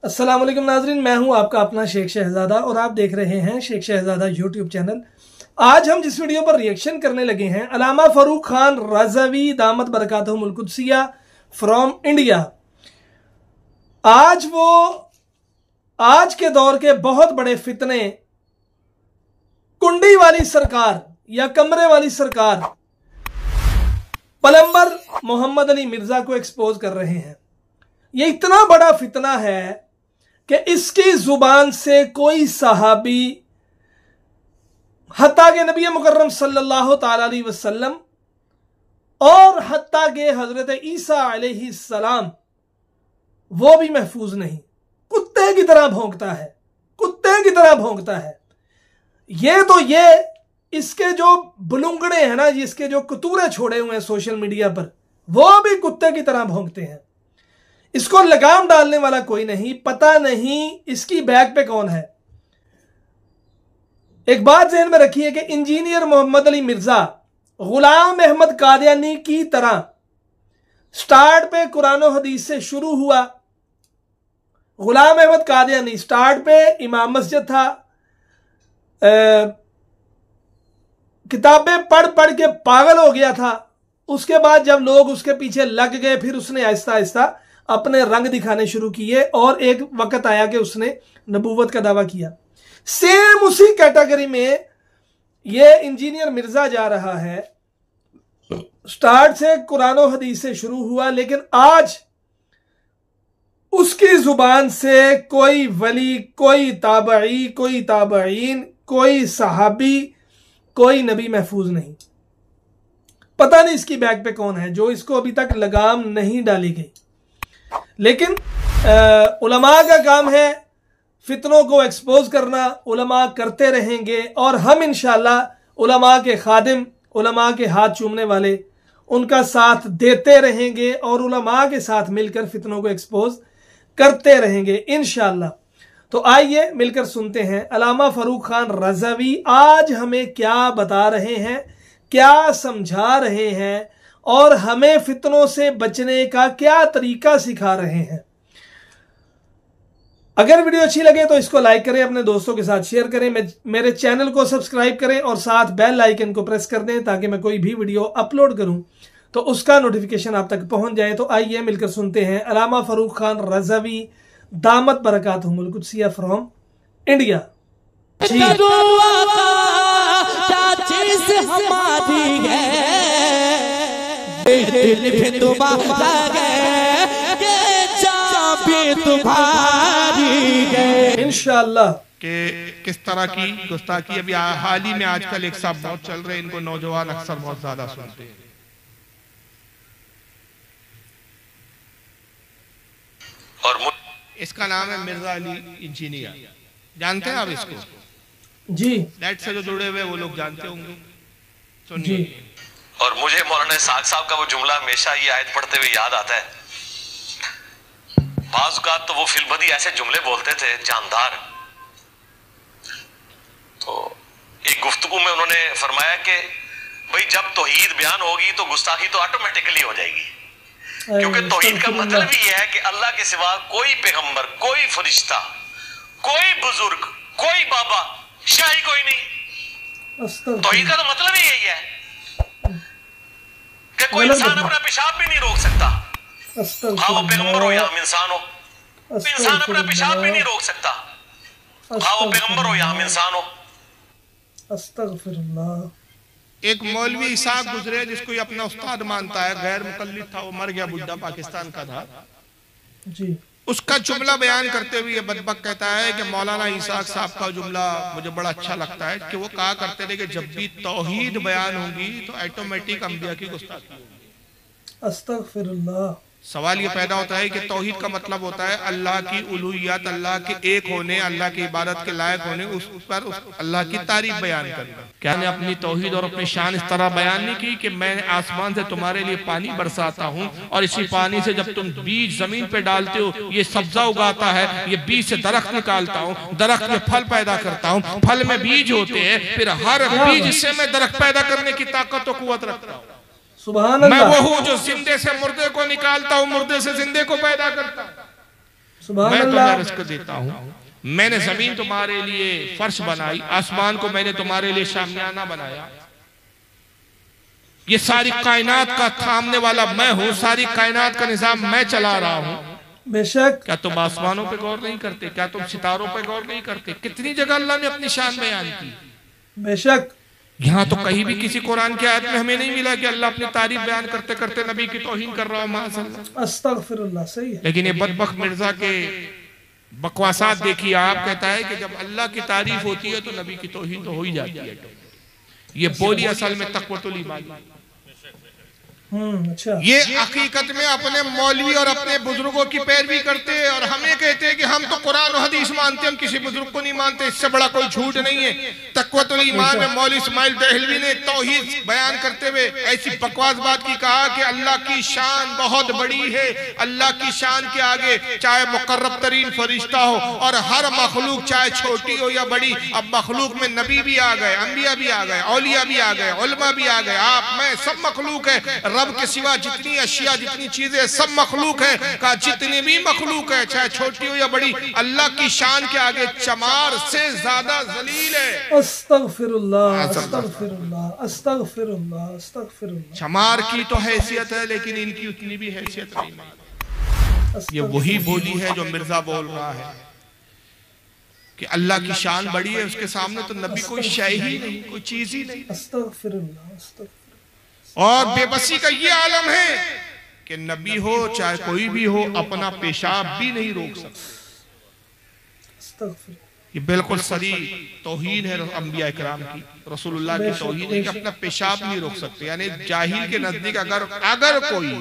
अस्सलाम वालेकुम नाजरीन, मैं हूं आपका अपना शेख शहजादा और आप देख रहे हैं शेख शहजादा यूट्यूब चैनल। आज हम जिस वीडियो पर रिएक्शन करने लगे हैं, अल्लामा फरूक खान रज़वी दामत बरकातहुमुल कुद्सिया फ्रॉम इंडिया। आज के दौर के बहुत बड़े फितने कुंडी वाली सरकार या कमरे वाली सरकार प्लम्बर मोहम्मद अली मिर्जा को एक्सपोज कर रहे हैं। यह इतना बड़ा फितना है कि इसकी जुबान से कोई सहाबी हत्ता के नबी मुकर्रम सल्लल्लाहु ताला अलैहि वसल्लम और हत्ता के हजरत ईसा अलैहिस्सलाम वो भी महफूज नहीं। कुत्ते की तरह भौंकता है, कुत्ते की तरह भौंकता है। ये इसके जो बुलुंगड़े हैं ना, इसके जो कतूरे छोड़े हुए हैं सोशल मीडिया पर, वो भी कुत्ते की तरह भौंकते हैं। इसको लगाम डालने वाला कोई नहीं, पता नहीं इसकी बैक पे कौन है। एक बात ज़हन में रखिए कि इंजीनियर मोहम्मद अली मिर्जा गुलाम अहमद कादियानी की तरह स्टार्ट पे कुरान और हदीस से शुरू हुआ। गुलाम अहमद कादियानी स्टार्ट पे इमाम मस्जिद था, किताबें पढ़ पढ़ के पागल हो गया था। उसके बाद जब लोग उसके पीछे लग गए, फिर उसने आहिस्ता आहिस्ता अपने रंग दिखाने शुरू किए और एक वक्त आया कि उसने नबूवत का दावा किया। सेम उसी कैटेगरी में ये इंजीनियर मिर्जा जा रहा है। स्टार्ट से कुरान और हदीस से शुरू हुआ, लेकिन आज उसकी जुबान से कोई वली, कोई ताबई, कोई ताबईन, कोई सहाबी, कोई नबी महफूज नहीं। पता नहीं इसकी बैक पे कौन है जो इसको अभी तक लगाम नहीं डाली गई। लेकिन उलमा का काम है फितनों को एक्सपोज करना। उलमा करते रहेंगे और हम इंशाअल्लाह उलमा के खादिम, उलमा के हाथ चूमने वाले, उनका साथ देते रहेंगे और उलमा के साथ मिलकर फितनों को एक्सपोज करते रहेंगे इंशाअल्लाह। तो आइए मिलकर सुनते हैं अल्लामा फरूक खान रज़वी आज हमें क्या बता रहे हैं, क्या समझा रहे हैं और हमें फितनों से बचने का क्या तरीका सिखा रहे हैं। अगर वीडियो अच्छी लगे तो इसको लाइक करें, अपने दोस्तों के साथ शेयर करें, मेरे चैनल को सब्सक्राइब करें और साथ बेल आइकन को प्रेस कर दें ताकि मैं कोई भी वीडियो अपलोड करूं तो उसका नोटिफिकेशन आप तक पहुंच जाए। तो आइए मिलकर सुनते हैं अल्लामा फरूक खान रज़वी दामत बरकातहुमुल कुद्सिया फ्रॉम इंडिया। इंशाअल्लाह कि किस तरह की गुस्ताखी अभी हाल ही में आजकल एक साहब बहुत चल रहे हैं, इनको नौजवान अक्सर बहुत ज्यादा सुनते हैं। और इसका नाम है मिर्जा अली इंजीनियर। जानते हैं आप इसको? जी, नेट से जो जुड़े हुए वो लोग जानते होंगे। सुनिए। और मुझे मौलाना साग साहब का वो जुमला हमेशा ये आयत पढ़ते हुए याद आता है। बाज़ तो वो फिल्मदी ऐसे जुमले बोलते थे जानदार। तो एक गुफ्तगू में उन्होंने फरमाया कि भाई जब तौहीद बयान होगी तो गुस्ताखी तो ऑटोमेटिकली हो जाएगी, क्योंकि तौहीद का मतलब ही है कि अल्लाह के सिवा कोई पैगंबर, कोई फरिश्ता, कोई बुजुर्ग, कोई बाबा, शाही कोई नहीं। तौहीद का तो मतलब ही यही है कि कोई इंसान अपना पेशाब भी नहीं रोक सकता, हाँ वो पैगंबर हो या हम इंसान हो। इंसान अपना पेशाब भी नहीं रोक सकता, हाँ वो पैगंबर हो या हम इंसान हो। अस्तगफिरुल्लाह। एक मौलवी इसाक गुजरे जिसको ये अपना उस्ताद मानता है, गैर मुकल्लिद था, वो मर गया, बुढ़ा पाकिस्तान का था जी। उसका जुमला बयान करते हुए ये बदबक कहता है कि मौलाना इसाक साहब का जुमला मुझे बड़ा अच्छा लगता है कि वो कहा करते थे कि जब भी तौहीद बयान होगी तो ऑटोमेटिक अंबिया की गुस्ताखी होगी। अस्तगफिरुल्लाह। सवाल ये पैदा होता है कि तौहीद का मतलब होता है अल्लाह की उलूहियत, अल्लाह के एक होने, अल्लाह की इबादत के लायक होने, उस पर अल्लाह की तारीफ बयान करना। क्या ने अपनी तौहीद और अपनी शान इस तरह बयान नहीं की कि मैं आसमान से तुम्हारे लिए पानी बरसाता हूँ और इसी पानी से जब तुम बीज जमीन पे डालते हो ये सब्जा उगाता है, ये बीज से दरख्त निकालता हूँ, दरख्त में फल पैदा करता हूँ, फल में बीज होते हैं, फिर हर बीज से मैं दरख्त पैदा करने की ताकत और कुव्वत रखता हूँ। सुभान मैं अल्लाह। वो हूँ जो जिंदे से मुर्दे को निकालता हूँ, मुर्दे से जिंदे को पैदा करता हूँ। सुभान मैं अल्लाह। तुम्हें रिस्क देता हूँ, मैंने जमीन तुम्हारे लिए फर्श बनाई, आसमान को मैंने तुम्हारे लिए शामियाना बनाया, ये सारी कायनात का थामने वाला मैं हूँ, सारी कायनात का निजाम मैं चला रहा हूँ। बेशक। क्या तुम आसमानों पे गौर नहीं करते? क्या तुम सितारों पे गौर नहीं करते? कितनी जगह अल्लाह ने अपनी शान बयान की। बेशक। यहाँ तो कहीं भी किसी कुरान की आयत में हमें नहीं मिला कि अल्लाह अपनी तारीफ बयान करते करते नबी की तौहीन कर रहा हो, माअज़ल्लाह। अस्तगफिरुल्लाह। सही है। लेकिन ये बदबख्त मिर्जा के बकवासात देखिए आप, कहता है कि जब अल्लाह की तारीफ होती है तो नबी की तौहीन तो हो ही जाती है। ये बोली असल में तक़वतुल ईमान। अच्छा। ये हकीकत में अपने मौलवी और अपने बुजुर्गों की पैरवी करते हैं और हमें कहते हैं कि हम तो कुरान और हदीस मानते हैं, हम किसी बुजुर्ग को नहीं मानते। इससे बड़ा कोई झूठ नहीं है। तक़वतुल ईमान में मौलवी इस्माइल दहलवी ने तौहीद बयान करते हुए ऐसी बकवास बात की, कहा कि अल्लाह की शान बहुत बड़ी है, अल्लाह की शान के आगे चाहे मुकर्रब तरीन फरिश्ता हो और हर मखलूक चाहे छोटी हो या बड़ी, अब मखलूक में नबी भी आ गए, अंबिया भी आ गए, औलिया भी आ गए, उलमा भी आ गए, आप मैं सब मखलूक है। रब के सिवा जितनी अशिया जितनी चीजें सब मखलूक है, का जितनी भी मखलूक है चाहे छोटी हो या बड़ी, अल्लाह की शान के आगे चमार से ज्यादा जलील है। अस्तगफिरुल्लाह अस्तगफिरुल्लाह अस्तगफिरुल्लाह अस्तगफिरुल्लाह। चमार की तो हैसियत है लेकिन इनकी उतनी भी हैसियत नहीं। ये वही बोली है जो मिर्जा बोल रहा है कि अल्लाह की शान बड़ी है, उसके सामने तो नबी कोई शय ही नहीं, कोई चीज ही नहीं। अस्तगफिरुल्लाह अस्तगफिरुल्लाह। और बेबसी का ये आलम है कि नबी हो चाहे कोई भी हो अपना पेशाब भी नहीं रोक सकता। ये बिल्कुल सरी तौहीन है अंबिया इकराम की, रसूलुल्लाह की तौहीन है कि अपना पेशाब नहीं रोक सकते। यानी जाहिल के नजदीक अगर कोई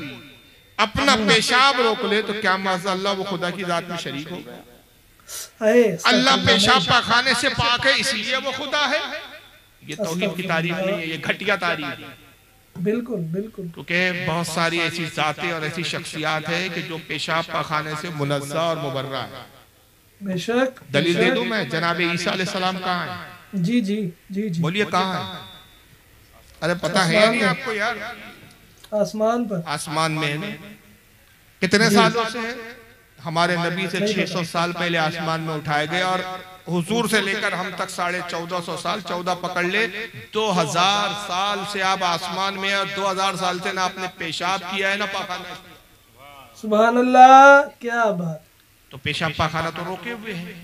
अपना पेशाब रोक ले तो क्या माज़अल्लाह वो खुदा की जात में शरीक हो गया। अल्लाह पेशाब पाखाने से पाक है इसलिए वो खुदा है। ये तौहीद की तारीफ नहीं है, ये घटिया तारीफ है। बिल्कुल बिल्कुल। क्योंकि बहुत सारी ऐसी जातें और ऐसी शख्सियात है कि जो पेशाब पाखाने से मुनज़्ज़ा और मुबर्रा है। बेशक। दलील दे दूं मैं, जनाब ईसा अलैहिस्सलाम कहाँ है? जी जी जी जी। बोलिए कहाँ है? अरे पता है नहीं आपको यार? आसमान पर। आसमान में है ना। कितने सालों से है? हमारे नबी से 600 साल पहले आसमान में उठाए गए और हुजूर से लेकर हम तक 1450 साल, 14 पकड़ ले, 2000 साल से आप आसमान में और 2000 साल से ना आपने पेशाब किया है ना पाखाना। सुभान अल्लाह, क्या बात। तो पेशाब पाखाना तो रोके हुए हैं,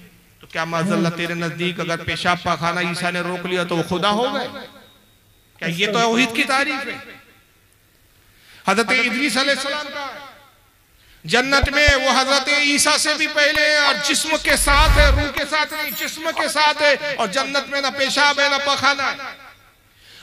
तो क्या माज़अल्लाह तेरे नजदीक अगर पेशाब पाखाना ईसा ने रोक लिया तो वो खुदा हो गए? क्या ये तो तौहीद की तारीफ है? हजरत इदरीस अलैहिस्सलाम का जन्नत में वो हजरत ईसा से भी पहले है और जिस्म के साथ है, रूह के साथ नहीं, जिस्म के साथ है। और जन्नत में ना पेशाब है ना पखाना है।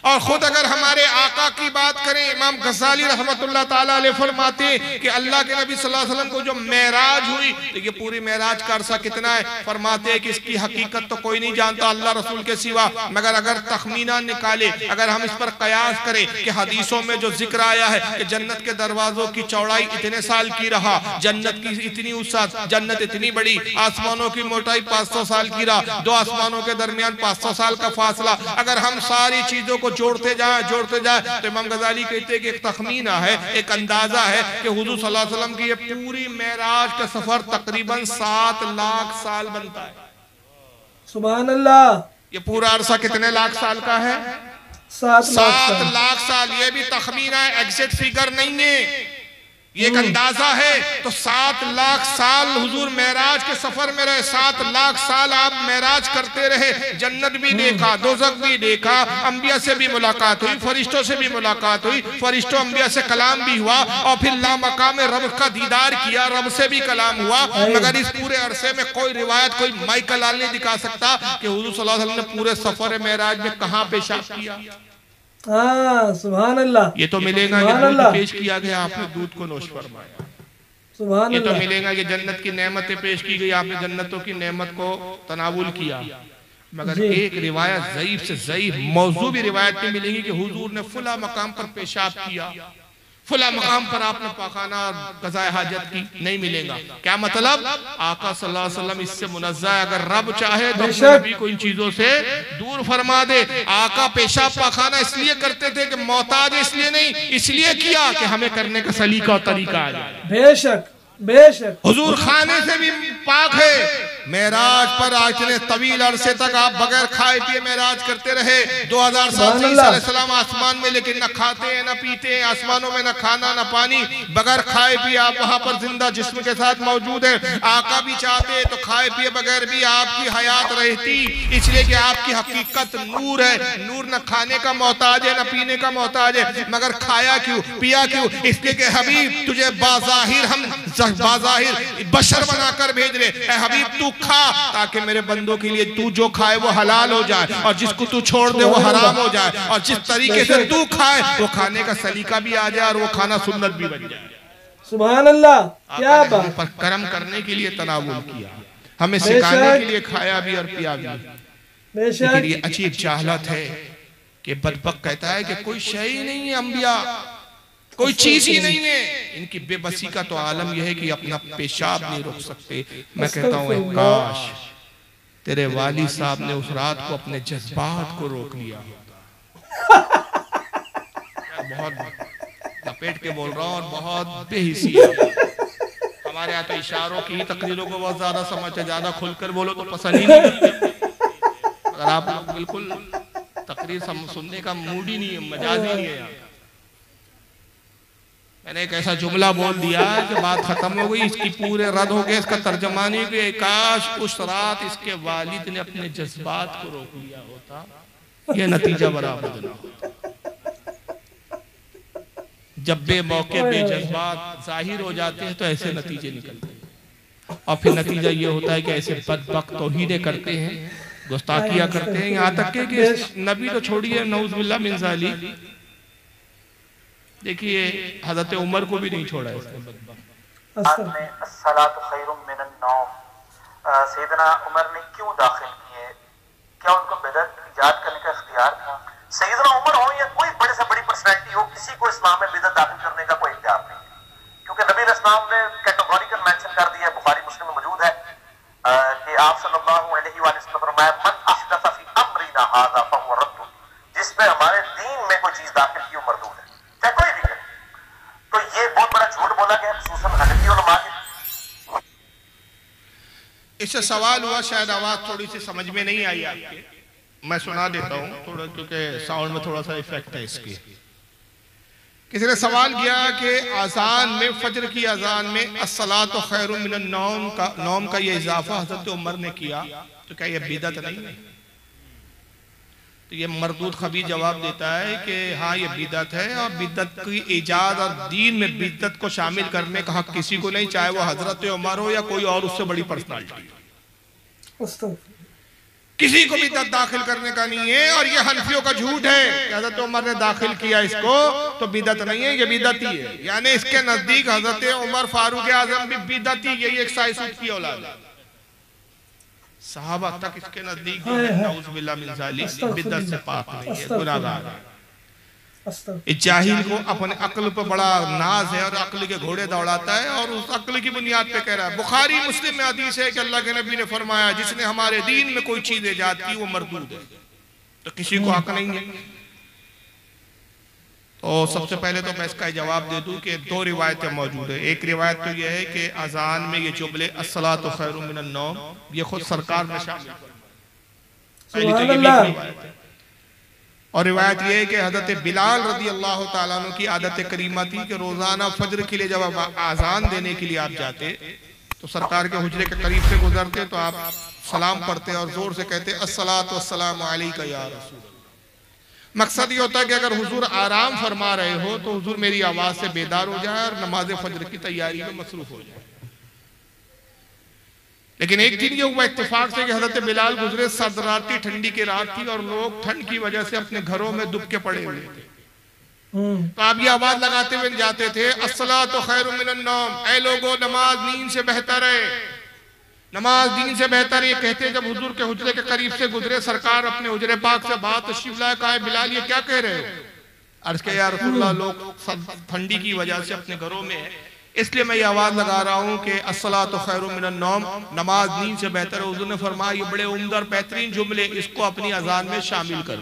और खुद अगर हमारे आका की बात करें, इमाम गज़ाली रहमतुल्लाह ताला अलैह फरमाते हैं कि अल्लाह के नबी सल्लल्लाहु अलैहि वसल्लम को जो मेराज हुई, तो ये पूरी मेराज का अरसा कितना है? फरमाते हैं कि इसकी हकीकत तो कोई नहीं जानता अल्लाह रसूल के सिवा, मगर अगर तखमीना निकाले, अगर हम इस पर कयास करें कि हदीसों में जो जिक्र आया है कि जन्नत के दरवाजों की चौड़ाई इतने साल की रहा, जन्नत की इतनी वसअत, जन्नत इतनी बड़ी, आसमानों की मोटाई 500 साल की रहा, दो आसमानों के दरमियान 500 साल का फासला, अगर हम सारी चीजों को जोड़ते जाए तो इमाम गज़ाली कहते हैं कि एक तखमीना है, एक अंदाजा है कि हुजूर सल्लल्लाहु अलैहि वसल्लम की ये पूरी मेराज का सफर तकरीबन 7 लाख साल बनता है। सुभान अल्लाह। ये पूरा अरसा कितने लाख साल का है? 7 लाख साल। ये भी तखमीना है, एग्जैक्ट फिगर नहीं है, ये एक अंदाजा है। तो 7 लाख साल हुजूर मेराज के सफर में रहे, 7 लाख साल आप मेराज करते रहे, जन्नत भी देखा, दोज़ख भी देखा, अंबिया से भी मुलाकात हुई, फरिश्तों से भी मुलाकात हुई, फरिश्तों अंबिया से कलाम भी हुआ और फिर लामकाम रब का दीदार किया, रब से भी कलाम हुआ। मगर इस पूरे अरसे में कोई रिवायत, कोई माइकल आल नहीं दिखा सकता कि हुजूर सल्लल्लाहु अलैहि वसल्लम ने पूरे सफर मेराज में कहाँ पेशाब किया। सुभान अल्लाह। ये तो मिलेगा कि दूध पेश किया गया, आपने दूध को नोश फरमाया। सुभान ये तो अल्लाह। मिलेगा कि जन्नत की नेमतें पेश की गई, आपने जन्नतों की नेमत को तनावुल किया। मगर एक रिवायत ज़ईफ से ज़ईफ मौजू भी रिवायत नहीं मिलेगी कि हुजूर ने फुला मकाम पर पेशाब किया, फुला मकाम पर आपने पाखाना और क़ज़ाए हाजत की, नहीं मिलेगा। क्या मतलब? आका सल्लल्लाहु अलैहि वसल्लम इससे मुनज़्ज़ा है। अगर रब चाहे तो अपने नबी को इन चीजों से दूर फरमा दे। आका पेशाब पाखाना इसलिए करते थे कि मोहताज, इसलिए नहीं, इसलिए किया कि हमें करने का सलीका और तरीका आ जाए। बेशक बेशक हुजूर खाने से भी पाक है। मेराज पर इतने तवील अरसे तक आप बगैर खाए पिए मेराज करते रहे। 2000 साल से ईसा अलैहिस्सलाम आसमान में, लेकिन न खाते हैं न पीते हैं, आसमानों में न खाना न पानी, बगैर खाए पिए आप वहां पर जिंदा जिस्म के साथ मौजूद है। आका भी चाहते तो खाए पिए बगैर भी आपकी हयात रहती, इसलिए कि आपकी हकीकत नूर है। नूर न खाने का मोहताज है न पीने का मोहताज है, मगर खाया क्यों पिया क्यों? इसलिए कि हबीब तुझे बाज़ाहिर हम बाज़ाहिर बशर बनाकर भेज रहे। ऐ हबीब तू खा, ताकि मेरे बंदों के लिए तू जो खाए वो हलाल हो जाए, और जिसको तू छोड़ दे वो हराम हो जाए, और जिस तरीके से तू खाए वो खाने का सलीका भी आ जाए और वो खाना सुन्नत भी बन जाए। सुभान अल्लाह, क्या बात। पर कर्म करने के लिए तनावुल किया, हमें सिखाने के लिए खाया भी और पिया भी। लेकिन ये अजीब जाहलत है कि बदबख्त कहता है कि कोई शय ही नहीं है, अंबिया कोई चीज ही नहीं है। इनकी बेबसी का तो आलम यह है कि अपना पेशाब नहीं रोक सकते। मैं कहता हूँ काश तेरे वाली साहब ने उस रात को अपने जज्बात को रोक लिया। बहुत लपेट के बोल रहा हूँ और बहुत बेहिसी है। हमारे यहाँ तो इशारों की ही तकरीरों को बहुत ज्यादा समझते, ज्यादा खुलकर बोलो तो पसंद ही नहीं करते। अगर आप लोग बिल्कुल तकरीर सुनने का मूड ही नहीं है, मजाज ही नहीं है यहाँ। मैंने एक ऐसा जुमला बोल दिया कि बात खत्म हो गई, इसकी पूरे रद्द हो गए। इसका तर्जमा नहीं कि काश उस रात इसके वालिद ने अपने जज्बात को रोक लिया होता, यह नतीजा बराबर ना होता। जब बेमौके बेजज्बात जाहिर हो जाते हैं तो ऐसे नतीजे निकलते हैं, और फिर नतीजा ये होता है कि ऐसे बदबख्त तौहीदें करते हैं, गुस्ताखियां करते हैं, यहाँ तक कि नबी तो छोड़िए, नऊज़ुबिल्लाह मिन ज़ालिक। देखिए हजरत उमर को भी नहीं छोड़ा है। सैयदना उमर ने क्यों दाखिल किए? क्या उनको बिदअत ईजाद करने का इख्तियार था? सैयदना उमर हो या कोई बड़े से बड़ी पर्सनैलिटी हो, किसी को इस्लाम में बिदअत दाखिल करने का कोई इख्तियार नहीं है, क्योंकि नबी इस्लाम ने कैटेगोरिकल मेंशन कर दिया, बुखारी मुस्लिम में मौजूद है कि आप सल्लल्लाहु अलैहि वसल्लम ने फरमाया मन अहदथ फी अमरिना हाज़ा फहुव रद्द, जिसमें हमारे दीन में कोई चीज दाखिल की वो मरदूद है, चाहे कोई भी करे। तो ये बहुत बड़ा झूठ बोला गया, खुसूसन हनफी उलमा के। इससे सवाल हुआ, शायद आवाज थोड़ी सी समझ में नहीं आई आपके, मैं सुना देता हूँ थोड़ा, क्योंकि साउंड में थोड़ा सा इफेक्ट है इसकी। किसी ने सवाल किया कि अजान में, फजर की अजान में अस्सलातु खैरुम मिनन नौम का ये इजाफा हजरत उमर ने किया, तो क्या ये बिदअत नहीं है? तो ये मरदूद खबीर जवाब देता है कि हाँ ये बिदअत है, और बिदअत की इजाद और दीन में बिदअत को शामिल करने का हक किसी को नहीं, चाहे वो हजरत उमर हो या कोई और उससे बड़ी पर्सनालिटी। किसी को बिदअत दाखिल करने का नहीं है। और ये हनफियों का झूठ है कि हजरत उमर ने दाखिल किया इसको तो बिदअत नहीं है, ये बिदअती है। यानी इसके नजदीक हजरत उमर फारूक आजम भी बिदअती, यही एक साइसुद की औलाद है। सहाबा तक इसके नजदीक नऊज़ुबिल्लाह मिन ज़ालिक बिदअत से पाक नहीं है, गुनाहगार है। इस जाहिल को अपने अक्ल पर बड़ा नाज है और अक्ल के घोड़े दौड़ाता है, और उस अक्ल की बुनियाद पे कह रहा है। बुखारी मुस्लिम में हदीस है कि अल्लाह के नबी ने फरमाया जिसने हमारे दीन में कोई चीज ईजाद की वो मरदूद है, तो किसी को हक नहीं है। तो सबसे पहले तो मैं इसका जवाब दे दूं कि दो रिवायतें मौजूद है। एक रिवायत तो यह है कि अजान में ये जुमले अस्सलातु खैरुम मिनन नौम ये खुद सरकार में शामिल, पहली तो ये रिवायत है। और रिवायत यह है कि हजरत बिलाल रज़ी अल्लाह ताला अन्हु की आदत करीमा थी कि रोजाना फजर के लिए जब आप आजान देने के लिए आप जाते तो सरकार के हुजरे के करीब से गुजरते तो आप सलाम पढ़ते और जोर से कहते अस्सलातु वस्सलामु अलैका या रसूल। मकसद ये होता है कि अगर हुजूर आराम फरमा रहे हो तो हुजूर मेरी आवाज से बेदार हो जाए और नमाज फजर की तैयारी में मसरूफ हो जाए। लेकिन एक दिन ये हुआ इत्तेफाक से कि हजरत बिलाल गुजरे, सदराती ठंडी की रात थी और लोग ठंड की वजह से अपने घरों में दुबके पड़े हुए थे। तो आप ये आवाज लगाते हुए जाते थे अस्सलातु खैरुम मिनन नौम, ऐ लोगों नमाज नींद से बेहतर है, नमाज दीन से बेहतर। ये कहते जब हुजूर के हुजरे के करीब से गुजरे, सरकार अपने हुजरे पाक से बात तशरीफ लाए, कहा बिलाल ये क्या कह रहे हो? अर्ज के या रसूलल्लाह लोग ठंडी की वजह से अपने घरों में है, इसलिए मैं ये आवाज लगा रहा हूँ कि अस्सलातु खैरुम मिनन नौम, नमाज नींद से बेहतर है। हुजूर ने फरमाया ये बड़े उम्दा और बेहतरीन जुमले, इसको अपनी अजान में शामिल कर।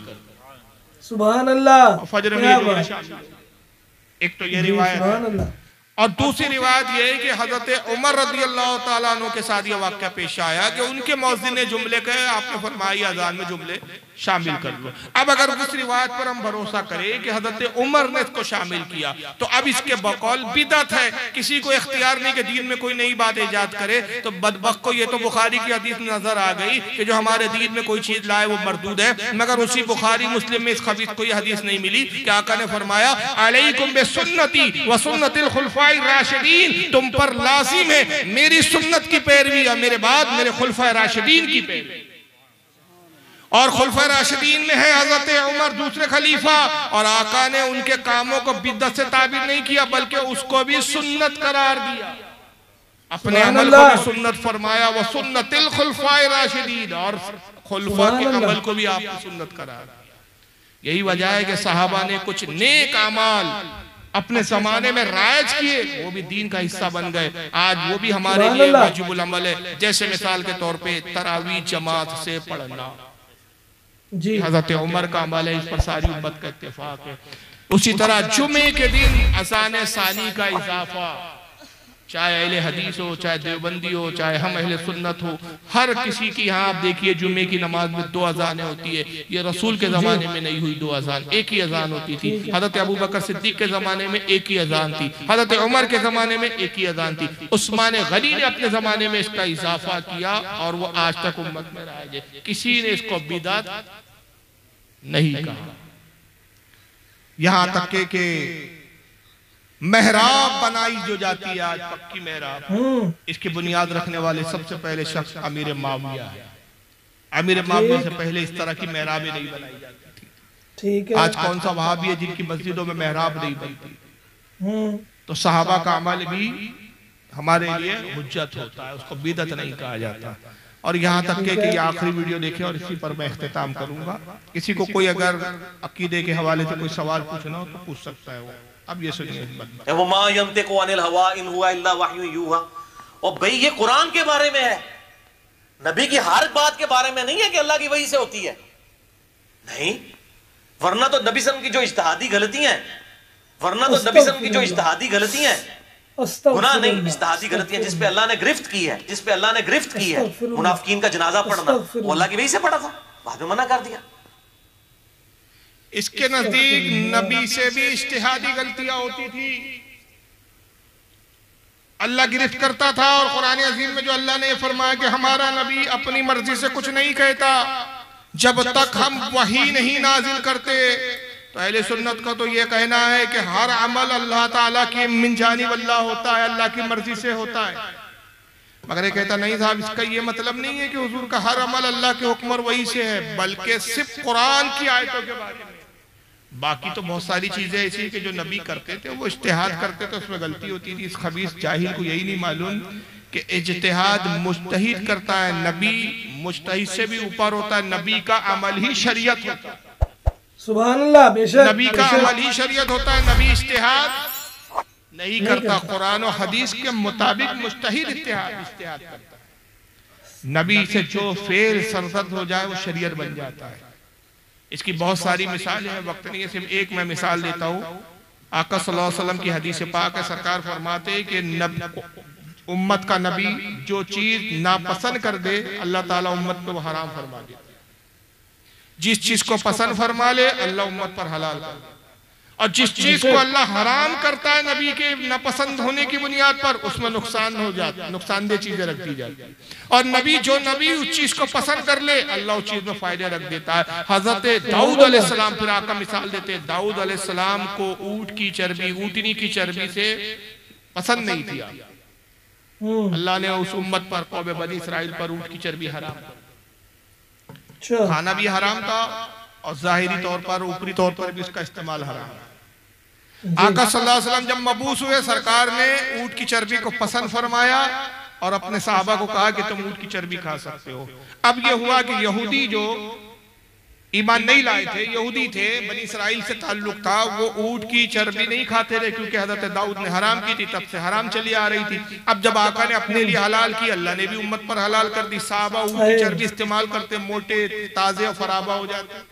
सुभान अल्लाह। फजर में शामिल। एक तो ये रिवायत है। और दूसरी रिवायत यह है कि हजरत उमर रज़ियल्लाहु ताला अन्हु के साथ यह वाक़या पेश आया कि उनके मौज़िन ने जुमले कहे, आपने फरमाया अज़ान में जुमले शामिल कर लो। अब अगर उस रिवायत पर हम भरोसा करें कि हजरत उमर ने इसको शामिल किया, तो अब इसके बकौल बिदअत है। किसी को इख्तियार नहीं कि दीन में कोई नई बात ईजाद करे, तो बदबख्त को ये तो बुखारी की हदीस नजर आ गई कि जो हमारे दीन में कोई चीज लाए वो मरदूद है, मगर उसी बुखारी मुस्लिम में इस खबीस को यह हदीस नहीं मिली कि आका ने फरमाया अलैकुम बिसुन्नती व सुन्नतिल खुलफाए राशिदीन, तुम पर लाजिम है मेरी सुन्नत की पैरवी और मेरे बाद मेरे खुलफाए राशिदीन की पैरवी। और खुलफा राशिदीन में है हजरत उमर दूसरे खलीफा, और आका ने उनके कामों को बिदअत से ताबीर नहीं किया बल्कि उसको भी सुन्नत करार दिया, अपने अमल को भी सुन्नत फरमाया। वो सुन्नतिल खुलफाए राशिदीन, और खुलफा के अमल को भी आपने सुन्नत करार दिया। यही वजह है कि सहाबा ने कुछ नेक अमाल अपने जमाने में राइज किए, वो भी दीन का हिस्सा बन गए। आज वो भी हमारे लिए वाजिबुल अमल है। जैसे मिसाल के तौर पे तरावी जमात से पढ़ना जी, हजरत उमर का अमल है, इस पर सारी उम्मत का इत्तेफाक है। उसी तरह जुमे के दिन अज़ान सानी का इजाफा, चाहे अहले हदीस हो, चाहे देवबंदी हो, चाहे हम अहले सुन्नत हो, हर किसी की यहाँ आप देखिए जुमे की नमाज में 2 अज़ानें होती है। ये रसूल के ज़माने में नहीं हुई 2 अज़ान, एक ही अज़ान होती थी। हज़रत अबू बकर सिद्दीक के ज़माने में एक ही अज़ान थी, हज़रत उमर के ज़माने में एक ही अज़ान थी, उस्मान गनी ने अपने ज़माने में इसका इजाफा किया और वो आज तक उम्मत में राइज है। किसी ने इसको बिदअत नहीं कहा। यहां तक के मेहराब बनाई जो जाती है आज, पक्की मेहराब, इसकी बुनियाद रखने वाले सबसे पहले शख्स अमीर माविया है। अमीर माविया से पहले इस तरह की मेहराबें नहीं बनाई जाती थी। ठीक है। आज कौन सा वहाबी है जिनकी मस्जिदों में मेहराब नहीं बनती? तो सहाबा का अमल भी हमारे लिए हुज्जत होता है, उसको बिदअत नहीं कहा जाता। और यहाँ तक के कि आखिरी वीडियो देखें और इसी पर मैं इख्तिताम करूंगा। किसी को कोई अगर अकीदे के हवाले से कोई सवाल पूछना हो तो पूछ सकता है वो। अब ये सुनिए, और भाई ये कुरान के बारे में है, नबी की हर बात के बारे में नहीं है कि अल्लाह की वही से होती है, नहीं। वरना तो नबी सल्लल्लाहु अलैहि वसल्लम की जो इज्तिहादी गलतियां हैं, गुनाह नहीं, इज्तिहादी गलतियां जिस पे अल्लाह ने गिरफ्त की है, मुनाफिकीन का जनाजा पढ़ना, वो अल्लाह की वही से पढ़ा था, बाद में मना कर दिया। इसके नजदीक नबी से भी इज्तिहादी गलतियां होती थी, अल्लाह गिरफ्त करता था। और कुरान अजीम में जो अल्लाह ने फरमाया कि हमारा नबी अपनी मर्जी से कुछ नहीं कहता जब तक हम वही नहीं नाजिल करते। तो अहले सुन्नत का तो ये कहना है कि हर अमल अल्लाह ताला की मिन जानिब अल्लाह होता है, अल्लाह की मर्जी से होता है। मगर ये कहता नहीं साहब, इसका ये मतलब नहीं है कि हुजूर का हर अमल अल्लाह के हुक्म और वही से है, बल्कि सिर्फ कुरान की आयतों के बारे में। बाकी तो बहुत सारी चीजें ऐसी कि जो नबी करते थे वो इज्तिहाद करते थे, उसमें गलती होती थी। इस खबीस जाहिल को यही नहीं मालूम कि इज्तिहाद मुज्तहिद करता है, नबी मुज्तहिद से भी ऊपर होता है। नबी का अमल ही शरीयत होता है, सुभान अल्लाह, बेशक नबी का अमल ही शरीयत होता है। नबी इज्तिहाद नहीं करता, कुरान और हदीस के मुताबिक मुज्तहिद इज्तिहाद करता है। नबी से जो फेल सरसद हो जाए वो शरीयत बन जाता है। इसकी बहुत सारी मिसालें हैं, वक्त नहीं है, सिर्फ एक मैं मिसाल देता हूँ। आका सल्लल्लाहु अलैहि वसल्लम की हदीस पाक है, सरकार फरमाते हैं कि उम्मत का नबी जो चीज नापसंद कर दे अल्लाह ताला उम्मत को हराम फरमा देता है। जिस चीज को पसंद फरमा ले अल्लाह उम्मत पर हलाल कर दे, और जिस चीज को अल्लाह हराम करता है नबी के नापसंद होने की बुनियाद पर, उसमें नुकसान हो जाता है, नुकसानदेह चीजें रख दी जाती है। और नबी उस चीज को पसंद कर ले अल्लाह उस चीज में फायदे रख देता है। हजरत दाऊद अलैहिस्सलाम, फिर आका मिसाल देते हैं, दाऊद अलैहिस्सलाम को ऊंट की चर्बी, ऊंटनी की चर्बी से पसंद नहीं थी। अल्लाह ने उस उम्मत पर, कौम बनी इसराइल पर ऊंट की चर्बी हराम, खाना भी हराम था और जाहिरी तौर पर, ऊपरी तौर पर भी उसका इस्तेमाल हराम। आका सल्लल्लाहु अलैहि वसल्लम जब मबूस हुए, सरकार ने ऊंट की चर्बी को पसंद फरमाया और अपने सहाबा को कहा कि तुम ऊंट की चर्बी खा सकते हो। अब यह हुआ कि यहूदी जो ईमान नहीं लाए थे, यहूदी थे, बनी इसराइल से ताल्लुक था, वो ऊंट की चर्बी नहीं खाते थे क्योंकि हजरत दाऊद ने हराम की थी, तब से हराम चली आ रही थी। अब जब आका ने अपने लिए हलाल की, अल्लाह ने भी उम्मत पर हलाल कर दी। साहबा ऊंट की चर्बी इस्तेमाल करते, मोटे ताजे और फराबा हो जाते।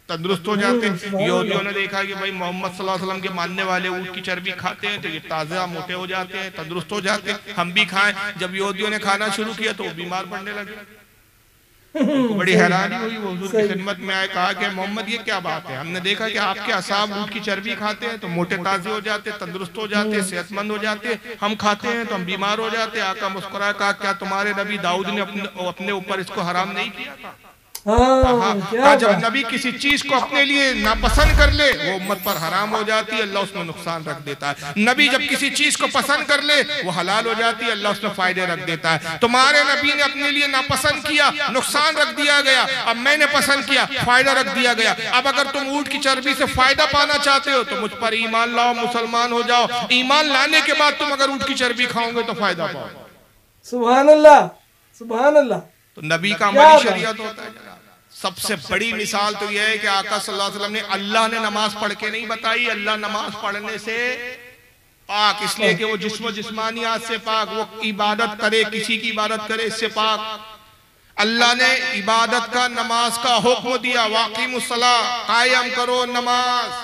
तंदुरुस्त हो जाते हैं। यहूदियों ने देखा कि भाई मोहम्मद सल्लल्लाहु अलैहि वसल्लम के मानने वाले ऊंट की चर्बी खाते हैं तो ये ताज़ा मोटे हो जाते हैं, तंदुरुस्त हो जाते हैं, हम भी खाएं। जब यहूदियों ने खाना शुरू किया तो वो बीमार पड़ने लगे। बड़ी हैरानी हुई, वो हुजूर की खिदमत में आए, कहा कि मोहम्मद ये क्या बात है, हमने देखा कि आपके असाब ऊंट की चर्बी खाते हैं तो मोटे ताजे हो जाते, तंदुरुस्त हो जाते, सेहतमंद हो जाते, हम खाते हैं तो हम बीमार हो जाते। आका मुस्कुराया, कहा क्या तुम्हारे नबी दाऊद ने अपने ऊपर इसको हराम नहीं किया था? कहा जब नबी किसी चीज को अपने लिए नापसंद कर ले वो उम्मत पर हराम हो जाती है, अल्लाह उसमें नुकसान रख देता है। नबी जब किसी चीज को पसंद कर ले वो हलाल हो जाती है, अल्लाह उसमें फायदे रख देता है। तुम्हारे नबी ने अपने लिए नापसंद किया, नुकसान रख दिया गया, अब मैंने पसंद किया, फायदा रख दिया गया। अब अगर तुम ऊंट की चर्बी से फायदा पाना चाहते हो तो मुझ पर ईमान लाओ, मुसलमान हो जाओ। ईमान लाने के बाद तुम अगर ऊंट की चर्बी खाओगे तो फायदा पाओ। सुभान अल्लाह, सुभान अल्लाह। तो नबी का अमली शरीयत होता है। सबसे बड़ी मिसाल तो यह है कि आका सल्लल्लाहु अलैहि वसल्लम ने, अल्लाह ने नमाज पढ़ के नहीं बताई, अल्लाह नमाज पढ़ने से पाक, इसलिए कि वो जिस्मानियात से पाक, वो इबादत करे, किसी की इबादत करे इससे पाक। अल्लाह ने इबादत का, नमाज का हुक्म दिया, वाक़िमुस्सलाह, कायम करो नमाज।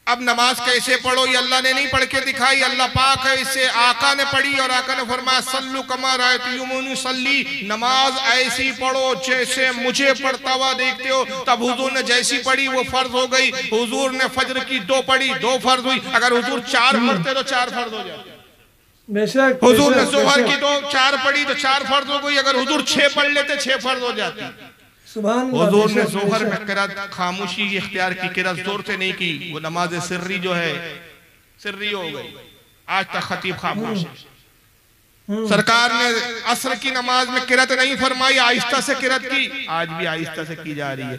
अब नमाज कैसे पढ़ो ये अल्लाह ने नहीं पढ़ के दिखाई, अल्लाह पाक है, इससे आका ने पढ़ी और आका ने फरमाया सल्लु कमा रायतुमुनी सल्ली, नमाज ऐसी पढ़ो जैसे मुझे पढ़ता हुआ देखते हो। तब हुजूर ने जैसी पढ़ी वो फर्ज हो गई। हुजूर ने फजर की 2 पढ़ी, 2 फर्ज हुई। अगर हुजूर 4 पढ़ते तो 4 फर्ज हो जाते। बेशक। हुजूर ने जोहर की 4 पढ़ी तो 4 फर्ज हो गई। अगर हुजूर 6 पढ़ लेते 6 फर्ज हो जाती। हुजूर ने जोहर में किरात खामोशी इख्तियार की, किरात जोर से नहीं की, वो नमाज सिर्री जो है सिर्री हो गई। आज तक खतीब खामोश है। सरकार ने असर की नमाज में किरात नहीं फरमाई, आहिस्ता से किरात की, आज भी आहिस्ता से की जा रही है।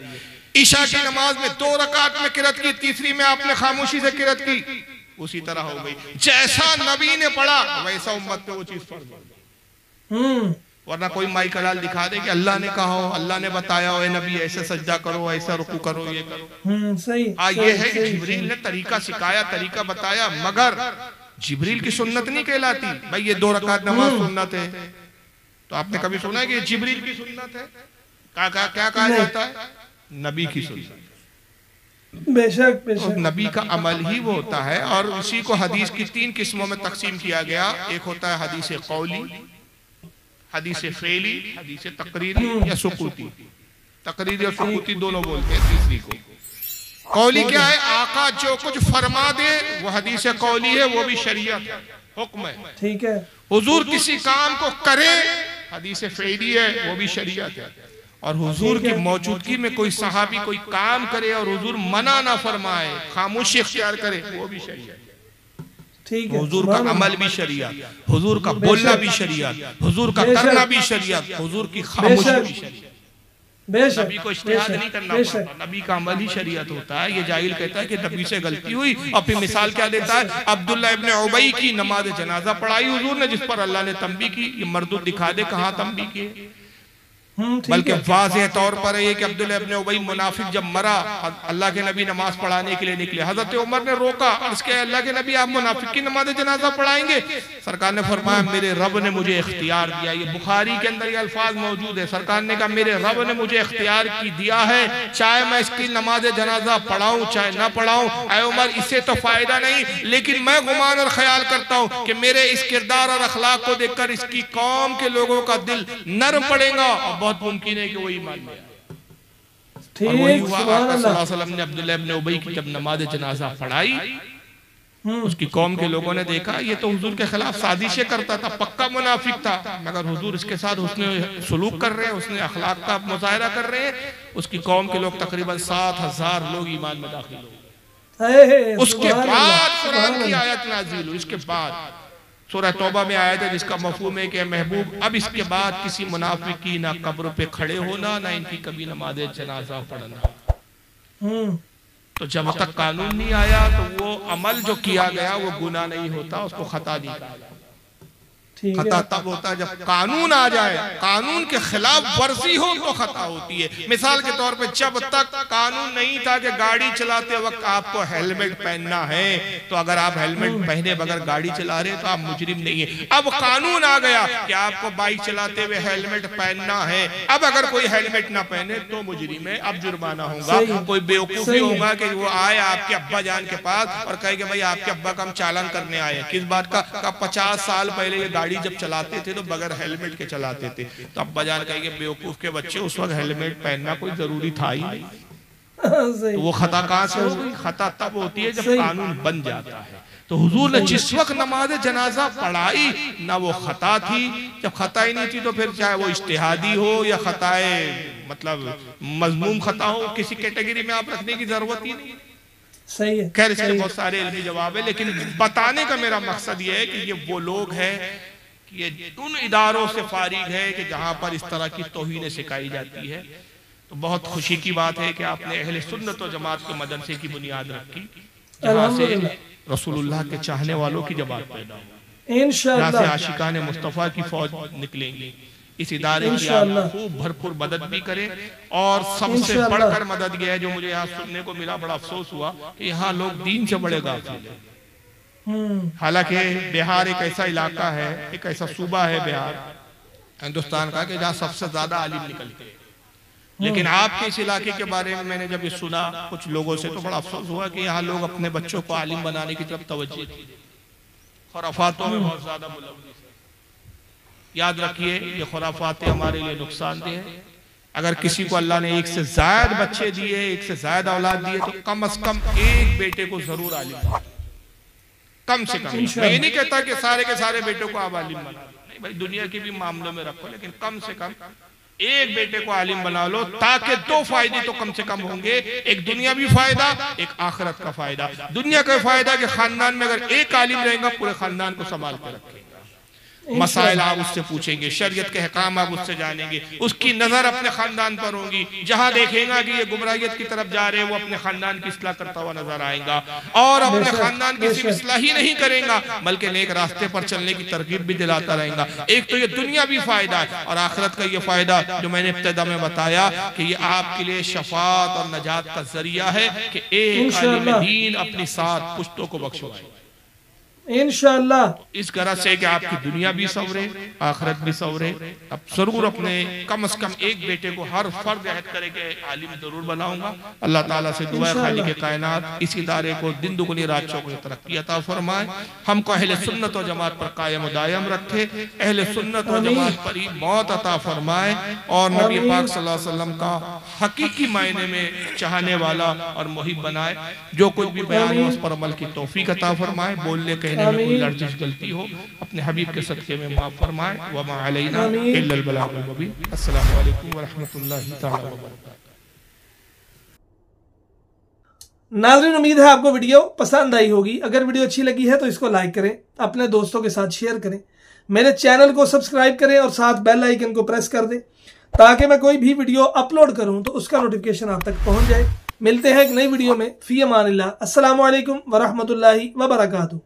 ईशा की नमाज में 2 रकात में किरात की, तीसरी में आपने खामोशी से किरात की, उसी तरह हो गई। जैसा नबी ने पढ़ा वैसा उम्मत पे वो चीज फर्ज हो गई। वरना कोई माई कलाल दिखा दे कि अल्लाह ने कहा हो, अल्लाह ने बताया हो, नबी ऐसे सज्जा करो, ऐसा रुकू करो, ये करो। सही। ये है कि जिब्रील ने तरीका सिखाया, तरीका बताया, मगर जिब्रील की सुन्नत नहीं कहलाती। भाई ये 2 रकात नमाज सुन्नत है, तो आपने कभी सुना है कि जिब्रील की सुन्नत है? क्या कहा जाता है? नबी की सुन्नत। बेशक बेशक। नबी का अमल ही वो होता है। और इसी को हदीस की 3 किस्मों में तकसीम किया गया। एक होता है हदीस कौली, हदीस फेली, हदीस तकरीरी या सुकूती। तकरीरी और सुकूती दोनों बोलते हैं तीसरी को। कौली क्या है? आका जो कुछ फरमा दे वो हदीस कौली है, वो भी शरीयत है, हुक्म है। ठीक है। हुजूर किसी काम को करे, हदीस फेली है, वो भी शरीयत है। और हुजूर की मौजूदगी में कोई सहाबी कोई काम करे और हुजूर मना ना फरमाए, खामोशी इख्तियार करे, वो भी शरीयत। हुजूर का अमल भी शरीयत, हुजूर का बोलना भी शरीयत, हुजूर का करना भी शरीयत, हुजूर की खामोशी भी शरीयत। नबी को इज्तिहाद नहीं करना पड़ता, नबी का अमल ही शरीयत होता है। ये जाहिल कहता है कि नबी से गलती हुई, और फिर मिसाल क्या देता है? अब्दुल्ला इब्न उबई की नमाज जनाजा पढ़ाई हुजूर ने, जिस पर अल्लाह ने तंबी की। ये मर्दूद दिखा दे कहाँ तंबी की, बल्कि वाज़ेह तौर पर है कि अब्दुल्ला इब्न उबई मुनाफिक जब मरा, अल्लाह के नबी नमाज पढ़ाने के लिए निकले, हजरत उमर ने रोका, अर्ज़ किया अल्लाह के नबी आप मुनाफिक की नमाज जनाजा पढ़ाएंगे? सरकार ने फरमाया मेरे रब ने मुझे इख्तियार दिया। ये बुखारी के अंदर ये अल्फाज मौजूद है। सरकार ने कहा मेरे रब ने मुझे इख्तियार की दिया है, चाहे मैं इसकी नमाज जनाजा पढ़ाऊं चाहे ना पढ़ाऊं। ऐ उमर इससे तो फायदा नहीं, लेकिन मैं गुमान और ख्याल करता हूं कि मेरे इस किरदार और अखलाक को देखकर इसकी कौम के लोगों का दिल नरम पड़ेगा और बहुत मुमकिन है कि वो ईमान ले आए। और वही हुआ। आका सल्लल्लाहु अलैहि वसल्लम ने अब्दुल्ला इब्न उबई की जब नमाज जनाजा पढ़ाई, उसकी कौम के लोगों ने देखा ये तो हुजूर के खिलाफ साजिशें करता था, पक्का मुनाफिक था, मगर हुजूर इसके साथ उसने सलूक कर रहे हैं, उसने अखलाक का मुजाहिरा कर रहे हैं। उसकी कौम के लोग तकरीबन 7,000 लोग ईमान में दाखिल हुए। उसके बाद कुरान की आयत नाज़िल हुई। इसके बाद सूरह तौबा में आयत है जिसका मफहूम है कि महबूब अब इसके बाद किसी मुनाफिक की ना कब्र पे खड़े होना, ना इनकी कभी नमाज जनाजा पढ़ना। तो जब तक कानून नहीं आया तो वो अमल जो किया गया वो गुनाह नहीं होता, उसको खता नहीं कहा। खता तब होता है जब कानून आ जाए, कानून के खिलाफ वर्जी हो तो खता होती है। मिसाल के तौर पे जब तक कानून नहीं था कि गाड़ी चलाते वक्त आपको हेलमेट पहनना है, तो अगर आप हेलमेट पहने बगैर गाड़ी चला रहे तो आप मुजरिम नहीं है। अब कानून आ गया कि आपको बाइक चलाते हुए हेलमेट पहनना है, अब अगर कोई हेलमेट ना पहने तो मुजरिम है, अब जुर्माना होगा। कोई बेवकूफी होगा कि वो आए आपके अब्बा जान के पास और कहे कि भाई आपके अब्बा का हम चालान करने आए, किस बात का? 50 साल पहले ये गाड़ी जब चलाते थे तो बगैर हेलमेट के चलाते थे, तो अब्बा जान कहेंगे बेवकूफ के बच्चे, उस वक्त हेलमेट पहनना कोई जरूरी था ही नहीं। तो वो खता कहां से हो गई? खता तब होती है जब कानून बन जाता है। तो हुजूर ने जिस वक्त नमाज जनाजा पढ़ाई ना वो खता थी, जब खता ही नहीं थी तो फिर चाहे वो इज्तिहादी हो या खताए मतलब मजमूम खता हो, किसी कैटेगरी में आप रखने की जरूरत ही नहीं। सही है। खैर इसके बहुत सारे इल्मी जवाब है, लेकिन बताने का मेरा मकसद ये है कि ये वो लोग हैं कि ये उन इदारों से फारिग है कि जहां पर इस तरह की तौहीन सिखाई जाती है। तो बहुत खुशी की बात है कि आपने अहले सुन्नत व जमात के मदरसे की बुनियाद रखी, जहां से रसूलुल्लाह के चाहने वालों की जमात पैदा हो, जहां से आशिकान मुस्तफा की फौज निकलेंगी। इस इदारे की आप खूब भरपूर मदद भी करें। और सबसे बढ़कर मदद यह है जो मुझे यहाँ सुनने को मिला, बड़ा अफसोस हुआ कि यहाँ लोग दीन से बड़े गाफिल हैं। हालांकि बिहार एक ऐसा इलाका है, एक ऐसा सूबा है बिहार हिंदुस्तान का कि जहाँ सबसे ज्यादा आलिम निकलते हैं, लेकिन आपके इस इलाके के बारे में मैंने जब ये सुना कुछ लोगों से तो बड़ा अफसोस हुआ कि यहाँ लोग अपने बच्चों को आलिम बनाने की तरफ तवज्जो दी, खुराफातों में बहुत ज्यादा मुलव्वस। याद रखिए ये खुराफातें हमारे लिए नुकसानदेह है। अगर किसी को अल्लाह ने एक से ज्यादा बच्चे दिए, एक से ज्यादा औलाद दिए, तो कम से कम एक बेटे को जरूर आलिम बनाओ, कम से कम। मैं ये नहीं कहता कि सारे के सारे बेटों को आप आलिम बना लो, नहीं भाई, दुनिया के भी मामलों में रखो, लेकिन कम से कम एक बेटे को आलिम बना लो, ताकि दो फायदे तो कम से कम होंगे, एक दुनियावी फायदा, एक आखिरत का फायदा। दुनिया का फायदा कि खानदान में अगर एक आलिम रहेगा पूरे खानदान को संभाल के रखेगा, मसाइल आप उससे पूछेंगे, शरीयत के हकाम आप उससे जानेंगे, उसकी नजर अपने खानदान पर होगी, जहां देखेगा कि ये गुमराहियत की तरफ जा रहे हैं वो अपने खानदान की इस्लाह करता हुआ नजर आएगा। और अपने खानदान की सिर्फ इस्लाह ही नहीं करेगा बल्कि नेक रास्ते पर चलने की तरकीब भी दिलाता रहेगा। एक तो ये दुनियावी फायदा है, और आखिरत का ये फायदा जो मैंने इब्तिदा में बताया कि ये आपके लिए शफात और नजात का जरिया है कि एक आलिम दीन अपनी 7 पुश्तों को बख्शवाए इंशाअल्लाह। इस गरज से कि आपकी दुनिया भी सवरे, आखिरत भी सवरे। अब जरूर अपने कम से कम एक बेटे को हर फर्द अहद करे कि आलिम जरूर बनाऊंगा। अल्लाह ताला से दुआ है खालिक कायनात इस इदारे को दिन दुगनी रात चौगुनी तरक्की अता फरमाए, हमको अहले सुन्नत व जमात पर कायम दायम रखे, अहले सुन्नत व जमात पर ही मौत अता फरमाए, और नबी पाक सल्लल्लाहु अलैहि वसल्लम का हकीकी मायने में चाहने वाला और मुहिब बनाए। जो कुछ भी बयान हो उस पर अमल की तौफीक अता फरमाए, बोलने कहने में कोई लर्जिश गलती हो अपने हबीब के सदके में माफ फरमाए। व मा अलैना इल्लल बलागुल मुबीन। अस्सलामु अलैकुम व रहमतुल्लाहि तआला व बरकातहू। नाज़रीन, उम्मीद है आपको वीडियो पसंद आई होगी। अगर वीडियो अच्छी लगी है तो इसको लाइक करें, अपने दोस्तों के साथ शेयर करें, मेरे चैनल को सब्सक्राइब करें और साथ बेल आइकन को प्रेस कर दें ताकि मैं कोई भी वीडियो अपलोड करूं तो उसका नोटिफिकेशन आप तक पहुंच जाए। मिलते हैं एक नई वीडियो में। फी अमानिल्लाह। अस्सलामु अलैकुम व रहमतुल्लाहि व बरकातहू।